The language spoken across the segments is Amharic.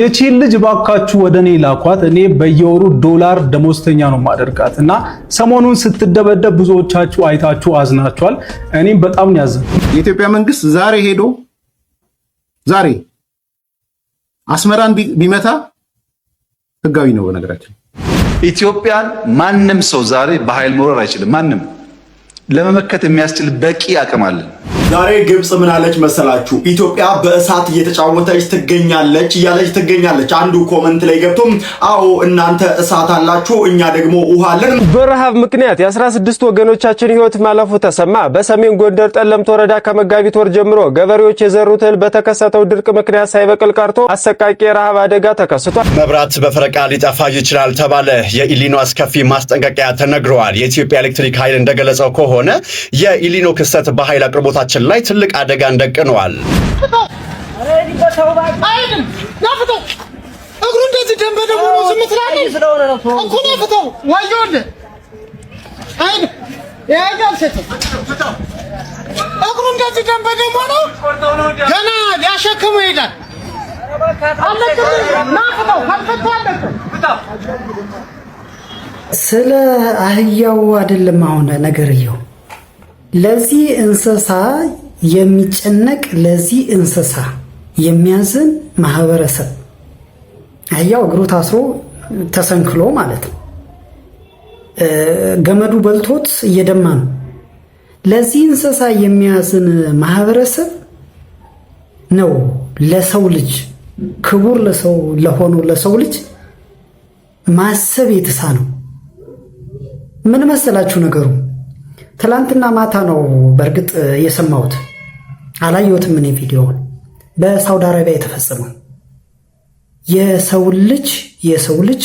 የቺን ልጅ ባካችሁ ወደኔ ላኳት። እኔ በየወሩ $1 ደሞዝተኛ ነው ማደርጋት እና ሰሞኑን ስትደበደብ ብዙዎቻችሁ አይታችሁ አዝናችኋል። እኔም በጣም ያዘን። የኢትዮጵያ መንግስት ዛሬ አስመራን ቢመታ ህጋዊ ነው። በነገራችን ኢትዮጵያን ማንም ሰው ዛሬ በኃይል መውረር አይችልም። ማንም ለመመከት የሚያስችል በቂ አቅም አለ። ዛሬ ግብጽ ምን አለች መሰላችሁ? ኢትዮጵያ በእሳት እየተጫወተች ትገኛለች እያለች ትገኛለች። አንዱ ኮመንት ላይ ገብቶም አዎ እናንተ እሳት አላችሁ እኛ ደግሞ ውሃ አለን። በረሃብ ምክንያት የ16 ወገኖቻችን ህይወት ማለፉ ተሰማ። በሰሜን ጎንደር ጠለምት ወረዳ ከመጋቢት ወር ጀምሮ ገበሬዎች የዘሩት እህል በተከሰተው ድርቅ ምክንያት ሳይበቅል ቀርቶ አሰቃቂ የረሃብ አደጋ ተከስቷል። መብራት በፈረቃ ሊጠፋ ይችላል ተባለ። የኢሊኖ አስከፊ ማስጠንቀቂያ ተነግሯል። የኢትዮጵያ ኤሌክትሪክ ኃይል እንደገለጸው ከሆነ የኢሊኖ ክስተት በኃይል አቅርቦታችን ላይ ትልቅ አደጋ እንደቀነዋል። ስለ አህያው አይደለም አሁን ነገርየው። ለዚህ እንስሳ የሚጨነቅ ለዚህ እንስሳ የሚያዝን ማህበረሰብ አህያው እግሩ ታስሮ ተሰንክሎ ማለት ነው። ገመዱ በልቶት እየደማ ነው። ለዚህ እንስሳ የሚያዝን ማህበረሰብ ነው ለሰው ልጅ ክቡር ለሆነው ለሰው ልጅ ማሰብ የተሳነው። ምን መሰላችሁ ነገሩ? ትላንትና ማታ ነው በእርግጥ የሰማሁት፣ አላየሁትም እኔ ቪዲዮውን። በሳውዲ አረቢያ የተፈጸመው የሰው ልጅ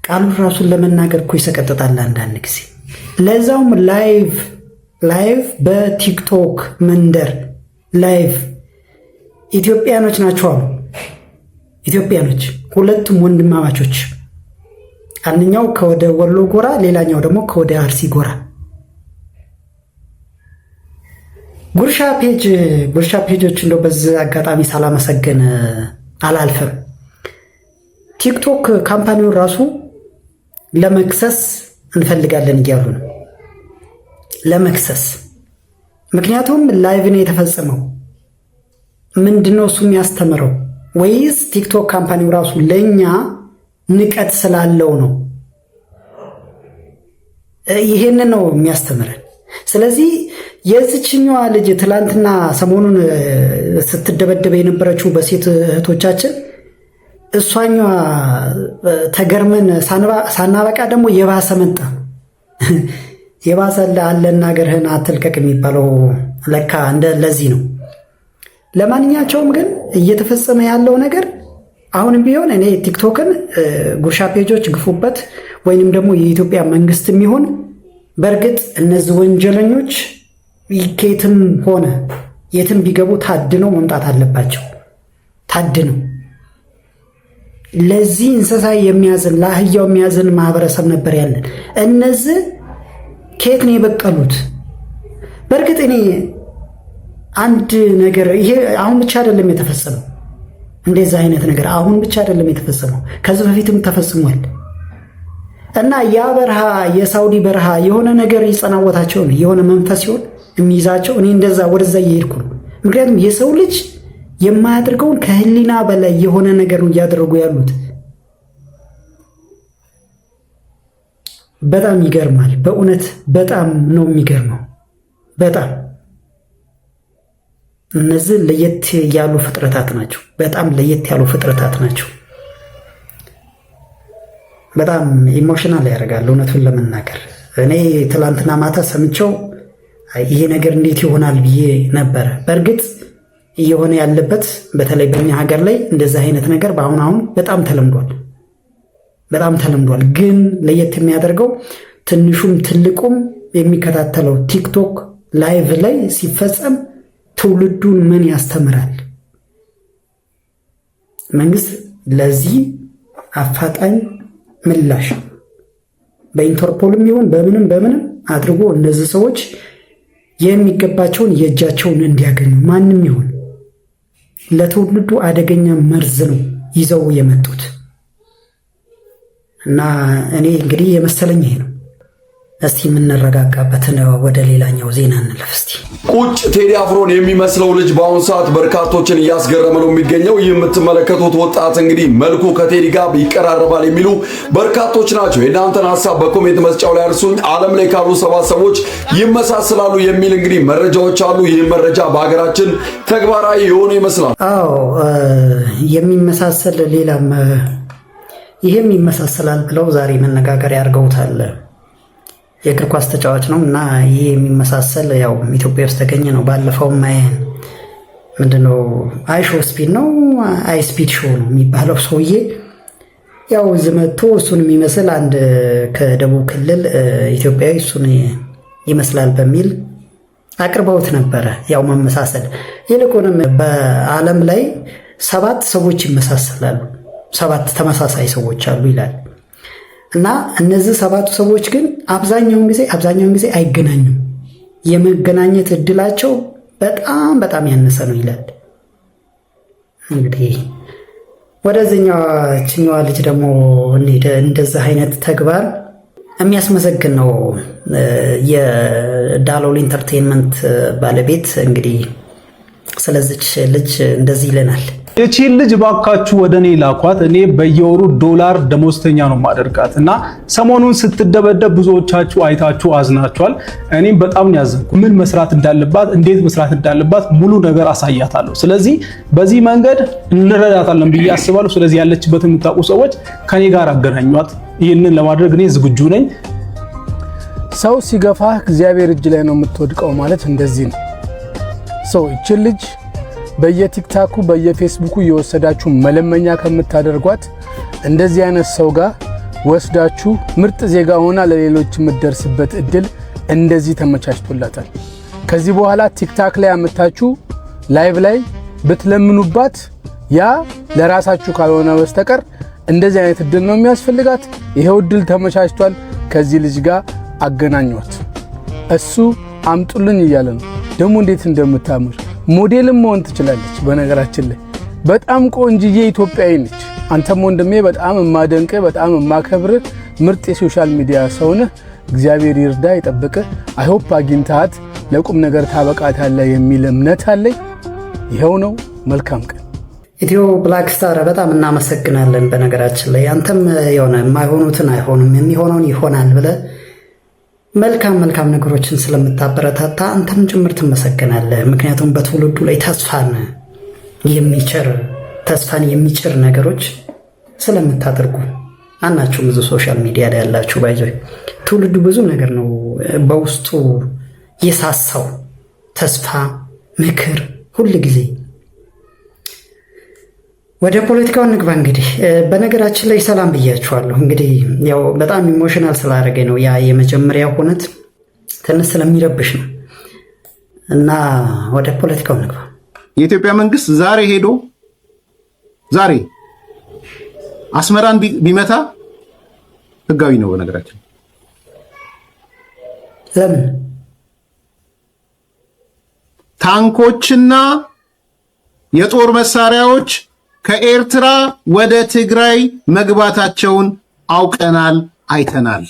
ቃሉን ራሱን ለመናገር እኮ ይሰቀጥጣል አንዳንድ ጊዜ። ለዛውም ላይቭ በቲክቶክ መንደር ላይቭ ኢትዮጵያኖች ናቸው አሉ። ኢትዮጵያኖች ሁለቱም ወንድማማቾች፣ አንኛው ከወደ ወሎ ጎራ፣ ሌላኛው ደግሞ ከወደ አርሲ ጎራ። ጉርሻ ፔጆች እንደው በዚህ አጋጣሚ ሳላመሰገን አላልፍም። ቲክቶክ ካምፓኒውን ራሱ ለመክሰስ እንፈልጋለን እያሉ ነው፣ ለመክሰስ። ምክንያቱም ላይቭ ነው የተፈጸመው። ምንድነው እሱ የሚያስተምረው? ወይስ ቲክቶክ ካምፓኒው ራሱ ለኛ ንቀት ስላለው ነው? ይሄንን ነው የሚያስተምረን። ስለዚህ የዚችኛዋ ልጅ ትላንትና ሰሞኑን ስትደበደበ የነበረችው በሴት እህቶቻችን እሷኛዋ ተገርመን ሳናበቃ ደግሞ የባሰ መጣ። የባሰ አለና ሀገርህን አትልቀቅ የሚባለው ለካ ለዚህ ነው። ለማንኛቸውም ግን እየተፈጸመ ያለው ነገር አሁንም ቢሆን እኔ ቲክቶክን ጉርሻ ፔጆች ግፉበት፣ ወይንም ደግሞ የኢትዮጵያ መንግስት የሚሆን በእርግጥ እነዚህ ወንጀለኞች ከየትም ሆነ የትም ቢገቡ ታድነው መምጣት አለባቸው። ታድነው ለዚህ እንስሳ የሚያዝን ለአህያው የሚያዝን ማህበረሰብ ነበር ያለን። እነዚህ ከየት ነው የበቀሉት? በእርግጥ እኔ አንድ ነገር ይሄ አሁን ብቻ አይደለም የተፈጸመው። እንደዚህ አይነት ነገር አሁን ብቻ አይደለም የተፈጸመው፣ ከዚህ በፊትም ተፈጽሟል። እና ያ በረሃ የሳውዲ በረሃ የሆነ ነገር ይጸናወታቸው ነው፣ የሆነ መንፈስ ሲሆን የሚይዛቸው። እኔ እንደዛ ወደዛ እየሄድኩ ነው። ምክንያቱም የሰው ልጅ የማያደርገውን ከህሊና በላይ የሆነ ነገር ነው እያደረጉ ያሉት። በጣም ይገርማል። በእውነት በጣም ነው የሚገርመው። በጣም እነዚህ ለየት ያሉ ፍጥረታት ናቸው። በጣም ለየት ያሉ ፍጥረታት ናቸው። በጣም ኢሞሽናል ያደርጋል እውነቱን ለመናገር። እኔ ትላንትና ማታ ሰምቼው ይሄ ነገር እንዴት ይሆናል ብዬ ነበረ። በእርግጥ እየሆነ ያለበት በተለይ በእኛ ሀገር ላይ እንደዚህ አይነት ነገር አሁን በጣም ተለምዷል። ግን ለየት የሚያደርገው ትንሹም ትልቁም የሚከታተለው ቲክቶክ ላይቭ ላይ ሲፈጸም ትውልዱን ምን ያስተምራል? መንግስት ለዚህ አፋጣኝ ምላሽ በኢንተርፖልም ይሁን በምንም አድርጎ እነዚህ ሰዎች የሚገባቸውን የእጃቸውን እንዲያገኙ ማንም ይሁን ለትውልዱ አደገኛ መርዝ ነው ይዘው የመጡት እና እኔ እንግዲህ የመሰለኝ ይሄ ነው። እስቲ የምንረጋጋበትን ወደ ሌላኛው ዜና እንለፍ። እስቲ ቁጭ ቴዲ አፍሮን የሚመስለው ልጅ በአሁኑ ሰዓት በርካቶችን እያስገረመ ነው የሚገኘው። ይህ የምትመለከቱት ወጣት እንግዲህ መልኩ ከቴዲ ጋር ይቀራረባል የሚሉ በርካቶች ናቸው። የእናንተን ሀሳብ በኮሜንት መስጫው ላይ አርሱኝ። ዓለም ላይ ካሉ 7 ሰዎች ይመሳሰላሉ የሚል እንግዲህ መረጃዎች አሉ። ይህ መረጃ በሀገራችን ተግባራዊ የሆነ ይመስላል። አዎ የሚመሳሰል ሌላም ይሄም ይመሳሰላል ብለው ዛሬ መነጋገሪያ አድርገውታል። የእግር ኳስ ተጫዋች ነው እና ይሄ የሚመሳሰል ያው ኢትዮጵያ ውስጥ ተገኘ ነው። ባለፈውም ምንድነው አይሾ ስፒድ ነው አይ ስፒድ ሾው ነው የሚባለው ሰውዬ ያው ዝመቶ እሱን የሚመስል አንድ ከደቡብ ክልል ኢትዮጵያዊ እሱን ይመስላል በሚል አቅርበውት ነበረ። ያው መመሳሰል ይልቁንም በዓለም ላይ 7 ሰዎች ይመሳሰላሉ፣ 7 ተመሳሳይ ሰዎች አሉ ይላል እና እነዚህ 7 ሰዎች ግን አብዛኛውን ጊዜ አይገናኙም። የመገናኘት እድላቸው በጣም ያነሰ ነው ይላል። እንግዲህ ወደዚህኛዋ ልጅ ደግሞ እንደዚህ አይነት ተግባር የሚያስመሰግን ነው። የዳሎል ኢንተርቴይንመንት ባለቤት እንግዲህ ስለዚች ልጅ እንደዚህ ይለናል። የቺን ልጅ ባካችሁ ወደ እኔ ላኳት፣ እኔ በየወሩ $1 ደሞዝተኛ ነው ማደርጋት እና ሰሞኑን ስትደበደብ ብዙዎቻችሁ አይታችሁ አዝናችኋል። እኔም በጣም ነው ያዘንኩት። ምን መስራት እንዳለባት፣ እንዴት መስራት እንዳለባት ሙሉ ነገር አሳያታለሁ። ስለዚህ በዚህ መንገድ እንረዳታለን ብዬ አስባለሁ። ስለዚህ ያለችበትን የምታውቁ ሰዎች ከኔ ጋር አገናኟት። ይህንን ለማድረግ እኔ ዝግጁ ነኝ። ሰው ሲገፋህ እግዚአብሔር እጅ ላይ ነው የምትወድቀው ማለት እንደዚህ ነው። ሰው ይችን ልጅ በየቲክታኩ በየፌስቡኩ እየወሰዳችሁ መለመኛ ከምታደርጓት እንደዚህ አይነት ሰው ጋር ወስዳችሁ ምርጥ ዜጋ ሆና ለሌሎች የምትደርስበት እድል እንደዚህ ተመቻችቶላታል። ከዚህ በኋላ ቲክታክ ላይ አመጣችሁ ላይቭ ላይ ብትለምኑባት ያ ለራሳችሁ ካልሆነ በስተቀር እንደዚህ አይነት እድል ነው የሚያስፈልጋት። ይሄው እድል ተመቻችቷል። ከዚህ ልጅ ጋር አገናኟት። እሱ አምጡልኝ እያለ ነው። ደግሞ እንዴት እንደምታምር ሞዴልም መሆን ትችላለች። በነገራችን ላይ በጣም ቆንጅዬ ኢትዮጵያዊ ነች። አንተም ወንድሜ በጣም የማደንቅ በጣም የማከብር ምርጥ የሶሻል ሚዲያ ሰው ነህ። እግዚአብሔር ይርዳ ይጠብቅ። አይ ሆፕ አግኝታት ለቁም ነገር ታበቃታለህ የሚል እምነት አለኝ። ይሄው ነው። መልካም ቀን። ኢትዮ ብላክ ስታር በጣም እናመሰግናለን። በነገራችን ላይ አንተም የሆነ የማይሆኑትን አይሆንም የሚሆነውን ይሆናል ብለህ መልካም ነገሮችን ስለምታበረታታ አንተም ጭምር ትመሰገናለህ። ምክንያቱም በትውልዱ ላይ ተስፋን የሚጭር ነገሮች ስለምታደርጉ አናችሁም። ብዙ ሶሻል ሚዲያ ላይ ያላችሁ ባይዞይ ትውልዱ ብዙ ነገር ነው በውስጡ የሳሳው ተስፋ፣ ምክር ሁሉ ጊዜ። ወደ ፖለቲካው እንግባ። እንግዲህ በነገራችን ላይ ሰላም ብያችኋለሁ። እንግዲህ ያው በጣም ኢሞሽናል ስላደረገ ነው ያ የመጀመሪያው ሁነት ትንሽ ስለሚረብሽ ነው እና ወደ ፖለቲካው እንግባ። የኢትዮጵያ መንግስት ዛሬ አስመራን ቢመታ ህጋዊ ነው። በነገራችን ለምን ታንኮችና የጦር መሳሪያዎች ከኤርትራ ወደ ትግራይ መግባታቸውን አውቀናል፣ አይተናል።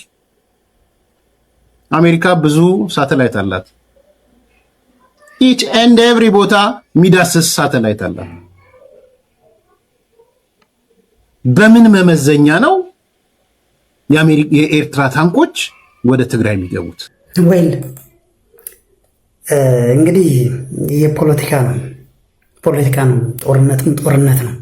አሜሪካ ብዙ ሳተላይት አላት። each and every ቦታ ሚዳስስ ሳተላይት አላት። በምን መመዘኛ ነው የኤርትራ ታንኮች ወደ ትግራይ የሚገቡት? ወይል እንግዲህ የፖለቲካ ነው፣ ጦርነትም ጦርነት ነው።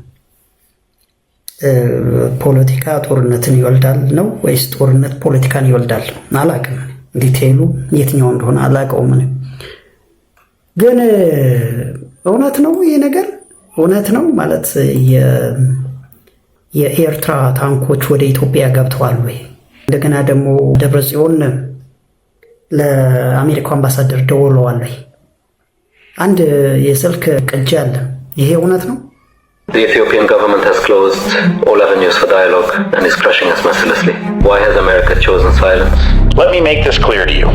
ፖለቲካ ጦርነትን ይወልዳል ነው ወይስ ጦርነት ፖለቲካን ይወልዳል? አላውቅም። ዲቴይሉ የትኛው እንደሆነ አላውቀውም። ግን እውነት ነው ይሄ ነገር እውነት ነው ማለት የኤርትራ ታንኮች ወደ ኢትዮጵያ ገብተዋል ወይ? እንደገና ደግሞ ደብረጽዮን ለአሜሪካው አምባሳደር ደውለዋል ወይ? አንድ የስልክ ቅጂ አለ። ይሄ እውነት ነው? The Ethiopian government has closed all avenues for dialogue and is crushing us mercilessly. Why has America chosen silence? Let me make this clear to you.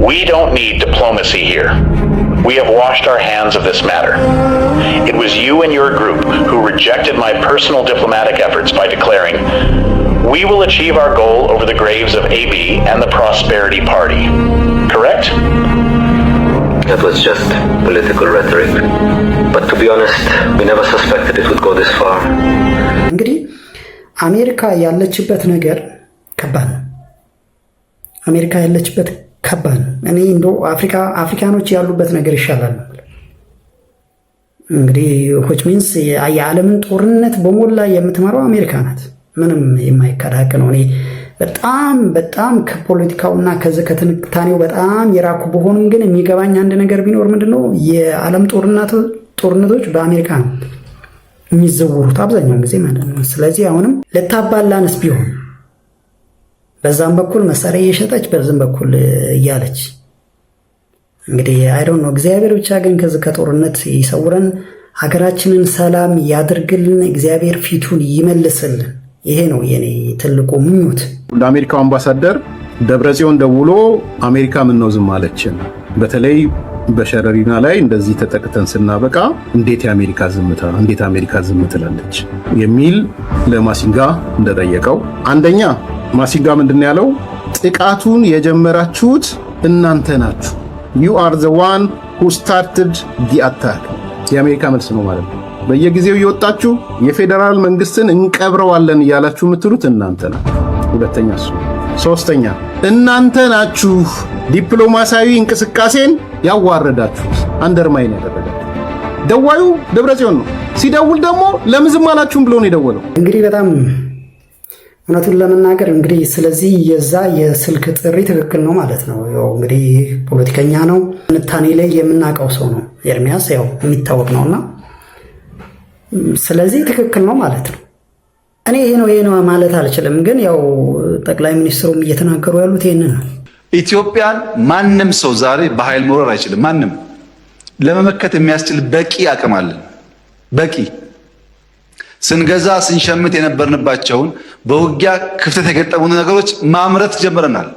We don't need diplomacy here. We have washed our hands of this matter. It was you and your group who rejected my personal diplomatic efforts by declaring, "We will achieve our goal over the graves of AB and the Prosperity Party." Correct? That was just political rhetoric. But to be honest, we never suspected it would go this far. እንግዲህ አሜሪካ ያለችበት ነገር ከባድ ነው። አሜሪካ ያለችበት ከባድ ነው። እኔ እንደው አፍሪካኖች ያሉበት ነገር ይሻላል። እንግዲህ which means የዓለምን ጦርነት በሞላ የምትመራው አሜሪካ ናት። ምንም የማይከራከር ነው። እኔ በጣም ከፖለቲካውና ከዚህ ከትንታኔው በጣም የራኩ በሆኑም ግን የሚገባኝ አንድ ነገር ቢኖር ምንድነው የዓለም ጦርነቶች በአሜሪካ ነው የሚዘወሩት አብዛኛውን ጊዜ ማለት ነው። ስለዚህ አሁንም ለታባላንስ ቢሆን በዛም በኩል መሳሪያ እየሸጠች በዛም በኩል እያለች እንግዲህ አይ ዶንት ኖ እግዚአብሔር ብቻ ግን ከዚህ ከጦርነት ይሰውረን፣ ሀገራችንን ሰላም ያድርግልን፣ እግዚአብሔር ፊቱን ይመልስልን። ይሄ ነው የኔ ትልቁ ምኞት። ለአሜሪካው አምባሳደር ደብረጽዮን ደውሎ አሜሪካ ምን ነው ዝም አለችን? በተለይ በሸረሪና ላይ እንደዚህ ተጠቅተን ስናበቃ እንዴት አሜሪካ ዝም ትላለች የሚል ለማሲንጋ እንደጠየቀው፣ አንደኛ ማሲንጋ ምንድነው ያለው? ጥቃቱን የጀመራችሁት እናንተ ናችሁ። you are the one who started the attack። የአሜሪካ መልስ ነው ማለት ነው። በየጊዜው እየወጣችሁ የፌደራል መንግስትን እንቀብረዋለን እያላችሁ የምትሉት እናንተ ናችሁ። ሁለተኛ እሱ። ሶስተኛ እናንተ ናችሁ ዲፕሎማሲያዊ እንቅስቃሴን ያዋረዳችሁት፣ አንደርማይን ያደረጋችሁት። ደዋዩ ደብረጽዮን ነው። ሲደውል ደግሞ ለምን ዝም አላችሁም ብሎ ነው የደወለው። እንግዲህ በጣም እውነቱን ለመናገር እንግዲህ ስለዚህ የዛ የስልክ ጥሪ ትክክል ነው ማለት ነው። ያው እንግዲህ ፖለቲከኛ ነው፣ ትንታኔ ላይ የምናውቀው ሰው ነው ኤርሚያስ፣ ያው የሚታወቅ ነውና ስለዚህ ትክክል ነው ማለት ነው። እኔ ይሄ ነው ማለት አልችልም፣ ግን ያው ጠቅላይ ሚኒስትሩም እየተናገሩ ያሉት ይሄንን ነው። ኢትዮጵያን ማንም ሰው ዛሬ በኃይል መውረር አይችልም። ማንም ለመመከት የሚያስችል በቂ አቅም አለን። በቂ ስንገዛ ስንሸምት የነበርንባቸውን በውጊያ ክፍተት የገጠሙን ነገሮች ማምረት ጀምረናል።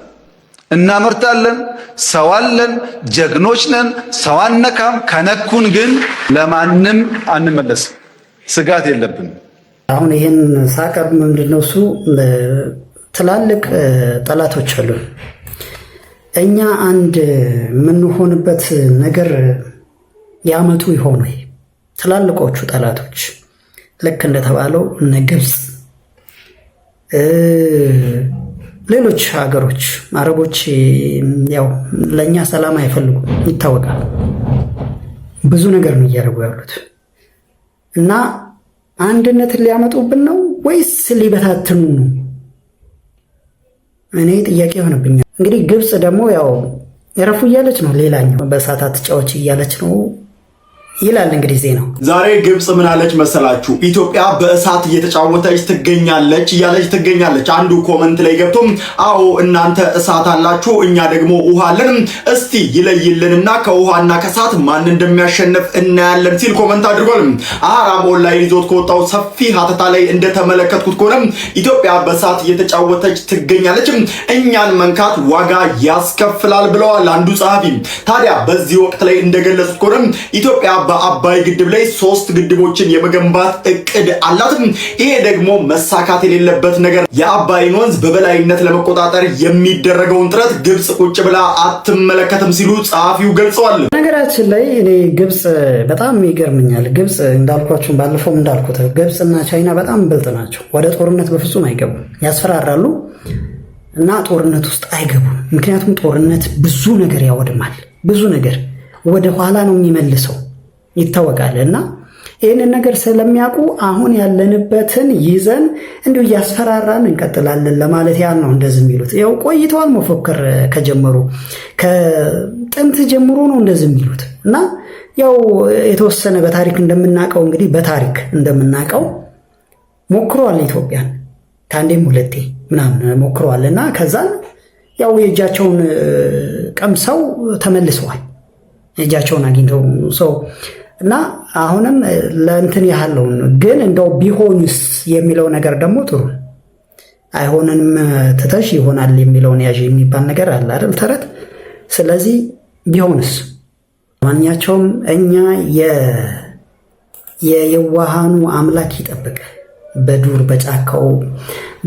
እናመርታለን። ሰው አለን። ጀግኖች ነን። ሰው አነካም። ከነኩን ግን ለማንም አንመለስም። ስጋት የለብንም። አሁን ይህን ሳቀርብ ምንድነው እሱ ትላልቅ ጠላቶች አሉ። እኛ አንድ የምንሆንበት ነገር ያመጡ ይሆኑ ትላልቆቹ ጠላቶች ልክ እንደተባለው እነ ግብፅ፣ ሌሎች ሀገሮች አረቦች ያው ለእኛ ሰላም አይፈልጉም ይታወቃል። ብዙ ነገር ነው እያደረጉ ያሉት እና አንድነትን ሊያመጡብን ነው ወይስ ሊበታትኑ ነው? እኔ ጥያቄ ሆነብኛል። እንግዲህ ግብፅ ደግሞ ያው የረፉ እያለች ነው፣ ሌላኛው በእሳት አትጫወች እያለች ነው ይላል እንግዲህ ዜናው። ዛሬ ግብፅ ምን አለች መሰላችሁ? ኢትዮጵያ በእሳት እየተጫወተች ትገኛለች እያለች ትገኛለች። አንዱ ኮመንት ላይ ገብቶም አዎ እናንተ እሳት አላችሁ እኛ ደግሞ ውሃ አለን፣ እስቲ ይለይልንና ከውሃና ከእሳት ማን እንደሚያሸንፍ እናያለን ሲል ኮመንት አድርጓል። አራም ኦንላይን ይዞት ከወጣው ሰፊ ሀተታ ላይ እንደተመለከትኩት ከሆነ ኢትዮጵያ በእሳት እየተጫወተች ትገኛለች፣ እኛን መንካት ዋጋ ያስከፍላል ብለዋል አንዱ ጸሐፊ። ታዲያ በዚህ ወቅት ላይ እንደገለጹት ከሆነ ኢትዮጵያ በአባይ ግድብ ላይ 3 ግድቦችን የመገንባት እቅድ አላት። ይሄ ደግሞ መሳካት የሌለበት ነገር፣ የአባይን ወንዝ በበላይነት ለመቆጣጠር የሚደረገውን ጥረት ግብፅ ቁጭ ብላ አትመለከትም ሲሉ ጸሐፊው ገልጸዋል። ነገራችን ላይ እኔ ግብፅ በጣም ይገርመኛል። ግብፅ እንዳልኳችሁ ባለፈው እንዳልኩት ግብፅና ቻይና በጣም ብልጥ ናቸው። ወደ ጦርነት በፍጹም አይገቡም። ያስፈራራሉ እና ጦርነት ውስጥ አይገቡም። ምክንያቱም ጦርነት ብዙ ነገር ያወድማል፣ ብዙ ነገር ወደ ኋላ ነው የሚመልሰው ይታወቃል። እና ይህንን ነገር ስለሚያውቁ አሁን ያለንበትን ይዘን እንዲሁ እያስፈራራን እንቀጥላለን ለማለት ያህል ነው እንደዚህ የሚሉት። ያው ቆይተዋል መፎከር ከጀመሩ ከጥንት ጀምሮ ነው እንደዚህ የሚሉት። እና ያው የተወሰነ በታሪክ እንደምናውቀው እንግዲህ በታሪክ እንደምናውቀው ሞክረዋል። ኢትዮጵያን ከአንዴም ሁለቴ ምናምን ሞክረዋል። እና ከዛን ያው የእጃቸውን ቀምሰው ተመልሰዋል። የእጃቸውን አግኝተው ሰው እና አሁንም ለእንትን ያህል ነው። ግን እንደው ቢሆንስ የሚለው ነገር ደግሞ ጥሩ አይሆንም ትተሽ ይሆናል የሚለውን ያዥ የሚባል ነገር አለ አይደል ተረት። ስለዚህ ቢሆንስ ማንኛቸውም እኛ የየዋሃኑ አምላክ ይጠብቅ። በዱር በጫካው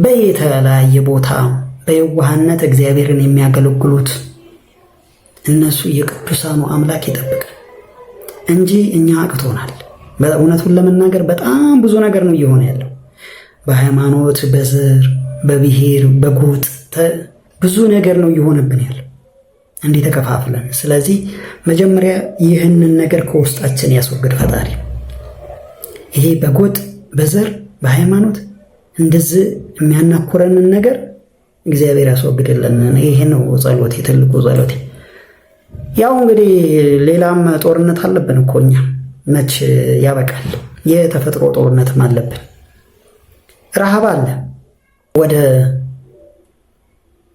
በየተለያየ ቦታ በየዋህነት እግዚአብሔርን የሚያገለግሉት እነሱ የቅዱሳኑ አምላክ ይጠብቅ እንጂ እኛ አቅቶናል። በእውነቱን ለመናገር በጣም ብዙ ነገር ነው እየሆነ ያለው። በሃይማኖት፣ በዘር፣ በብሔር፣ በጎጥ ብዙ ነገር ነው እየሆነብን ያለው እንዲህ ተከፋፍለን። ስለዚህ መጀመሪያ ይህንን ነገር ከውስጣችን ያስወግድ ፈጣሪ። ይሄ በጎጥ፣ በዘር፣ በሃይማኖት እንደዚህ የሚያናኩረንን ነገር እግዚአብሔር ያስወግድልን። ይሄ ነው ጸሎቴ፣ ትልቁ ጸሎቴ። ያው እንግዲህ ሌላም ጦርነት አለብን እኮ እኛ መች ያበቃል? የተፈጥሮ ጦርነትም አለብን። ረሃብ አለ ወደ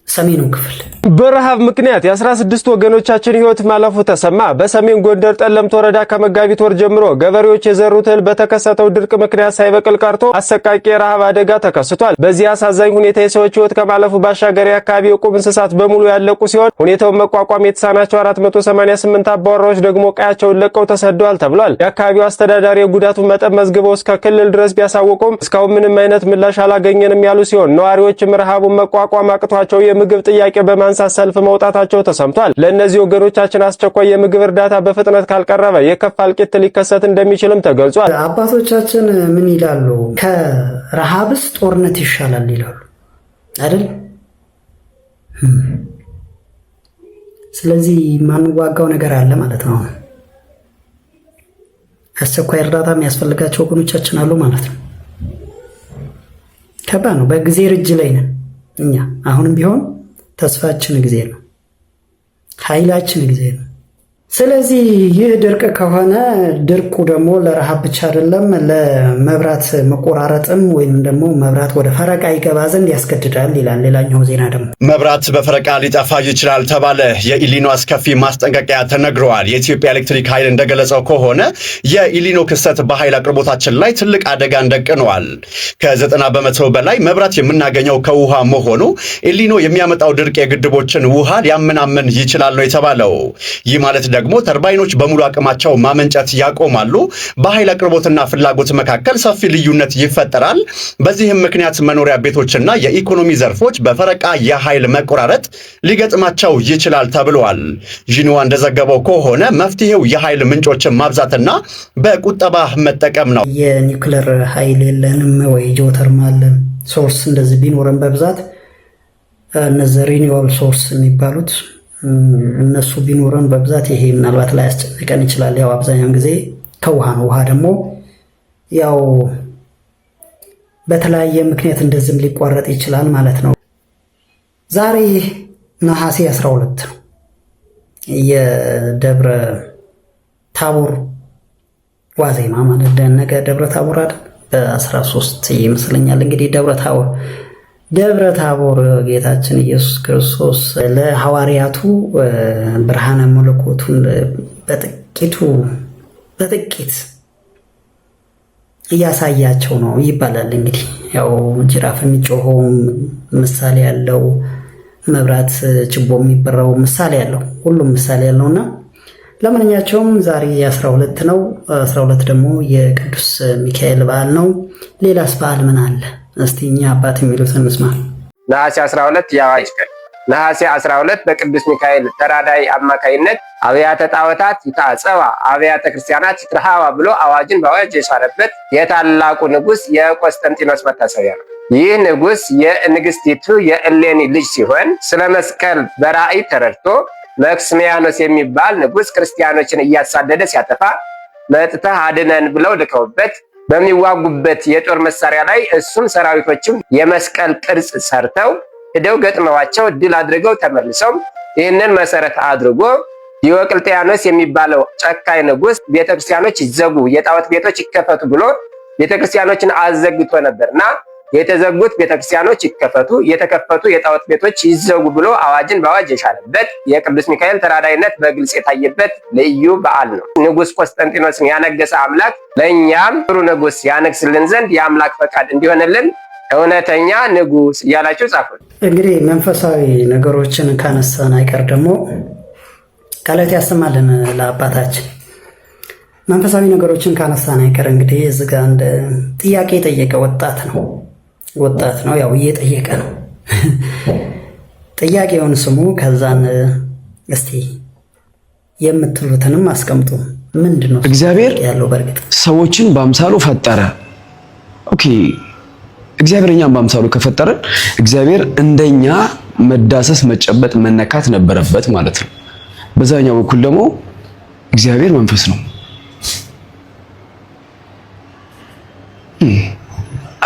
ሰሜኑ ክፍል በረሃብ ምክንያት የ16 ወገኖቻችን ህይወት ማለፉ ተሰማ። በሰሜን ጎንደር ጠለምት ወረዳ ከመጋቢት ወር ጀምሮ ገበሬዎች የዘሩት እህል በተከሰተው ድርቅ ምክንያት ሳይበቅል ቀርቶ አሰቃቂ የረሃብ አደጋ ተከስቷል። በዚህ አሳዛኝ ሁኔታ የሰዎች ህይወት ከማለፉ ባሻገር የአካባቢ የቁም እንስሳት በሙሉ ያለቁ ሲሆን ሁኔታውን መቋቋም የተሳናቸው 488 አባወራዎች ደግሞ ቀያቸውን ለቀው ተሰደዋል ተብሏል። የአካባቢው አስተዳዳሪ የጉዳቱን መጠን መዝግበው እስከ ክልል ድረስ ቢያሳውቁም እስካሁን ምንም አይነት ምላሽ አላገኘንም ያሉ ሲሆን ነዋሪዎችም ረሃቡን መቋቋም አቅቷቸው የምግብ ጥያቄ በማንሳት ሰልፍ መውጣታቸው ተሰምቷል። ለእነዚህ ወገኖቻችን አስቸኳይ የምግብ እርዳታ በፍጥነት ካልቀረበ የከፋ እልቂት ሊከሰት እንደሚችልም ተገልጿል። አባቶቻችን ምን ይላሉ? ከረሃብስ ጦርነት ይሻላል ይላሉ አይደል? ስለዚህ ማንዋጋው ነገር አለ ማለት ነው። አስቸኳይ እርዳታ የሚያስፈልጋቸው ወገኖቻችን አሉ ማለት ነው። ከባድ ነው። በጊዜ እጅ ላይ ነን እኛ። አሁንም ቢሆን ተስፋችን ጊዜ ነው፣ ኃይላችን ጊዜ ነው። ስለዚህ ይህ ድርቅ ከሆነ ድርቁ ደግሞ ለረሃብ ብቻ አይደለም፣ ለመብራት መቆራረጥም ወይም ደግሞ መብራት ወደ ፈረቃ ይገባ ዘንድ ያስገድዳል ይላል። ሌላኛው ዜና ደግሞ መብራት በፈረቃ ሊጠፋ ይችላል ተባለ። የኢሊኖ አስከፊ ማስጠንቀቂያ ተነግረዋል። የኢትዮጵያ ኤሌክትሪክ ኃይል እንደገለጸው ከሆነ የኢሊኖ ክስተት በኃይል አቅርቦታችን ላይ ትልቅ አደጋን ደቅነዋል። ከ90 በመቶ በላይ መብራት የምናገኘው ከውሃ መሆኑ ኢሊኖ የሚያመጣው ድርቅ የግድቦችን ውሃ ሊያመናምን ይችላል ነው የተባለው። ይህ ማለት ደግሞ ተርባይኖች በሙሉ አቅማቸው ማመንጨት ያቆማሉ። በኃይል አቅርቦትና ፍላጎት መካከል ሰፊ ልዩነት ይፈጠራል። በዚህም ምክንያት መኖሪያ ቤቶችና የኢኮኖሚ ዘርፎች በፈረቃ የኃይል መቆራረጥ ሊገጥማቸው ይችላል ተብሏል። ዢንዋ እንደዘገበው ከሆነ መፍትሄው የኃይል ምንጮችን ማብዛትና በቁጠባ መጠቀም ነው። የኒውክሌር ኃይል የለንም ወይ ጂኦተርማል ሶርስ እንደዚህ ቢኖረን በብዛት እነዚህ ሪኒዌብል ሶርስ የሚባሉት እነሱ ቢኖረን በብዛት ይሄ ምናልባት ላይ ያስጨንቀን ይችላል። ያው አብዛኛውን ጊዜ ከውሃ ነው። ውሃ ደግሞ ያው በተለያየ ምክንያት እንደዚህም ሊቋረጥ ይችላል ማለት ነው። ዛሬ ነሐሴ 12 ነው። የደብረ ታቦር ዋዜማ ማለት ነገ ደብረ ታቦር አይደል? በ13 ይመስለኛል እንግዲህ ደብረ ታቦር ጌታችን ኢየሱስ ክርስቶስ ለሐዋርያቱ ብርሃነ መለኮቱን በጥቂት እያሳያቸው ነው ይባላል። እንግዲህ ያው ጅራፍ የሚጮኸው ምሳሌ ያለው፣ መብራት ችቦ የሚበራው ምሳሌ ያለው፣ ሁሉም ምሳሌ ያለውና ለማንኛቸውም ዛሬ 12 ነው። 12 ደግሞ የቅዱስ ሚካኤል በዓል ነው። ሌላስ በዓል ምን አለ? እስቲ እኛ አባት የሚሉትን እንስማ። ነሐሴ 12 የአዋጅ ቀን። ነሐሴ 12 በቅዱስ ሚካኤል ተራዳይ አማካይነት አብያተ ጣዖታት ይታጸባ አብያተ ክርስቲያናት ይትረሃዋ ብሎ አዋጅን በአዋጅ የሻረበት የታላቁ ንጉሥ የቆስጠንጢኖስ መታሰቢያ ነው። ይህ ንጉሥ የንግሥቲቱ የእሌኒ ልጅ ሲሆን ስለ መስቀል በራእይ ተረድቶ መክስሚያኖስ የሚባል ንጉሥ ክርስቲያኖችን እያሳደደ ሲያጠፋ መጥተህ አድነን ብለው ልከውበት በሚዋጉበት የጦር መሳሪያ ላይ እሱም ሰራዊቶችም የመስቀል ቅርጽ ሰርተው ሄደው ገጥመዋቸው ድል አድርገው ተመልሰው ይህንን መሰረት አድርጎ ዲዮቅልጥያኖስ የሚባለው ጨካኝ ንጉሥ ቤተክርስቲያኖች ይዘጉ፣ የጣዖት ቤቶች ይከፈቱ ብሎ ቤተክርስቲያኖችን አዘግቶ ነበርና የተዘጉት ቤተክርስቲያኖች ይከፈቱ፣ የተከፈቱ የጣዖት ቤቶች ይዘጉ ብሎ አዋጅን በአዋጅ የሻረበት የቅዱስ ሚካኤል ተራዳይነት በግልጽ የታየበት ልዩ በዓል ነው። ንጉሥ ቆስጠንጢኖስን ያነገሰ አምላክ ለእኛም ጥሩ ንጉሥ ያነግስልን ዘንድ የአምላክ ፈቃድ እንዲሆንልን እውነተኛ ንጉሥ እያላችሁ ጻፉ። እንግዲህ መንፈሳዊ ነገሮችን ካነሳን አይቀር ደግሞ ቃላት ያሰማልን ለአባታችን። መንፈሳዊ ነገሮችን ካነሳን አይቀር እንግዲህ እዚህ ጋር እንደ ጥያቄ የጠየቀ ወጣት ነው ያው እየጠየቀ ነው። ጥያቄውን ስሙ፣ ከዛን እስቲ የምትሉትንም አስቀምጡ። ምንድነው እግዚአብሔር ያለው? በርግጥ ሰዎችን በአምሳሉ ፈጠረ። ኦኬ እግዚአብሔር እኛን በአምሳሉ ከፈጠረ እግዚአብሔር እንደኛ መዳሰስ፣ መጨበጥ፣ መነካት ነበረበት ማለት ነው። በዛኛው በኩል ደግሞ እግዚአብሔር መንፈስ ነው።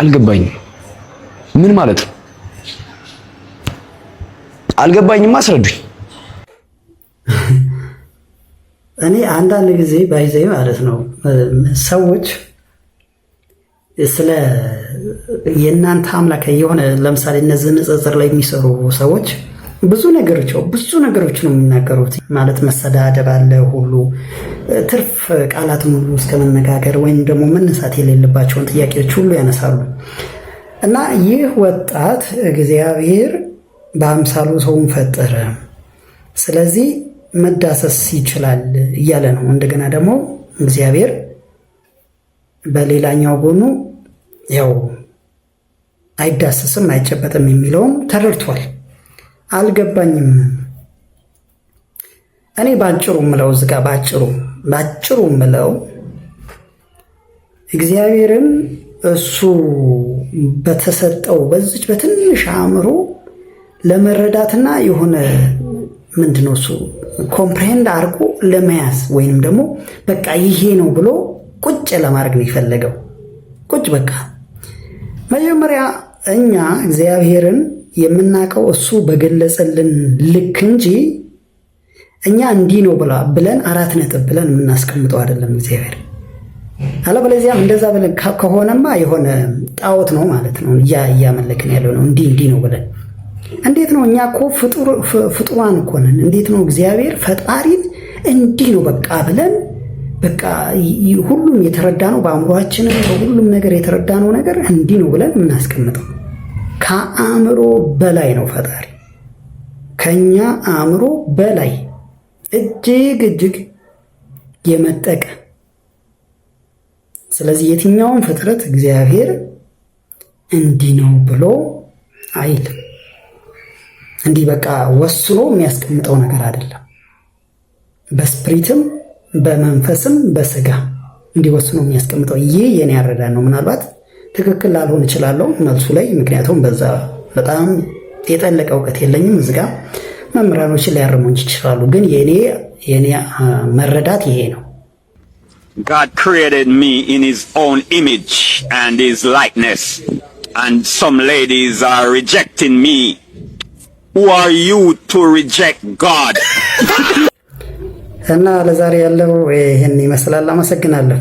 አልገባኝም። ምን ማለት ነው? አልገባኝም፣ አስረዱኝ። እኔ አንዳንድ ጊዜ ባይዘይ ማለት ነው ሰዎች ስለ የእናንተ አምላክ የሆነ ለምሳሌ እነዚህ ንጽጽር ላይ የሚሰሩ ሰዎች ብዙ ነገሮች ነው የሚናገሩት። ማለት መሰዳደብ አለ ሁሉ ትርፍ ቃላትን ሁሉ እስከ መነጋገር ወይም ደግሞ መነሳት የሌለባቸውን ጥያቄዎች ሁሉ ያነሳሉ። እና ይህ ወጣት እግዚአብሔር በአምሳሉ ሰውን ፈጠረ፣ ስለዚህ መዳሰስ ይችላል እያለ ነው። እንደገና ደግሞ እግዚአብሔር በሌላኛው ጎኑ ያው አይዳሰስም አይጨበጥም የሚለውን ተረድቷል። አልገባኝም። እኔ ባጭሩ ምለው እዚጋ ባጭሩ ምለው እግዚአብሔርን እሱ በተሰጠው በዚች በትንሽ አእምሮ ለመረዳትና የሆነ ምንድነው እሱ ኮምፕሬንድ አርጎ ለመያዝ ወይንም ደግሞ በቃ ይሄ ነው ብሎ ቁጭ ለማድረግ ነው የፈለገው። ቁጭ በቃ መጀመሪያ እኛ እግዚአብሔርን የምናውቀው እሱ በገለጸልን ልክ እንጂ እኛ እንዲህ ነው ብለን 4 ነጥብ ብለን የምናስቀምጠው አይደለም እግዚአብሔር። አለበለዚያም እንደዛ ብለን ከሆነማ የሆነ ጣዖት ነው ማለት ነው እያመለክን ያለው ነው። እንዲህ ነው ብለን እንዴት ነው? እኛ እኮ ፍጡራን እኮ ነን። እንዴት ነው እግዚአብሔር ፈጣሪን እንዲህ ነው በቃ ብለን በቃ ሁሉም የተረዳነው በአእምሮአችንም በሁሉም ነገር የተረዳነው ነገር እንዲህ ነው ብለን የምናስቀምጠው? ከአእምሮ በላይ ነው ፈጣሪ፣ ከኛ አእምሮ በላይ እጅግ የመጠቀ። ስለዚህ የትኛውን ፍጥረት እግዚአብሔር እንዲህ ነው ብሎ አይልም። እንዲህ በቃ ወስኖ የሚያስቀምጠው ነገር አይደለም። በስፕሪትም በመንፈስም በስጋ እንዲወስኖ የሚያስቀምጠው ይህ የኔ ያረዳን ነው። ምናልባት ትክክል ላልሆን እችላለሁ መልሱ ላይ፣ ምክንያቱም በዛ በጣም የጠለቀ እውቀት የለኝም። እዚህ ጋር መምህራኖችን ሊያርሙኝ ይችላሉ፣ ግን የኔ መረዳት ይሄ ነው። God created me in his own image and his likeness, and some ladies are rejecting me. Who are you to reject God? እና ለዛሬ ያለው ይሄን ይመስላል። አመሰግናለሁ።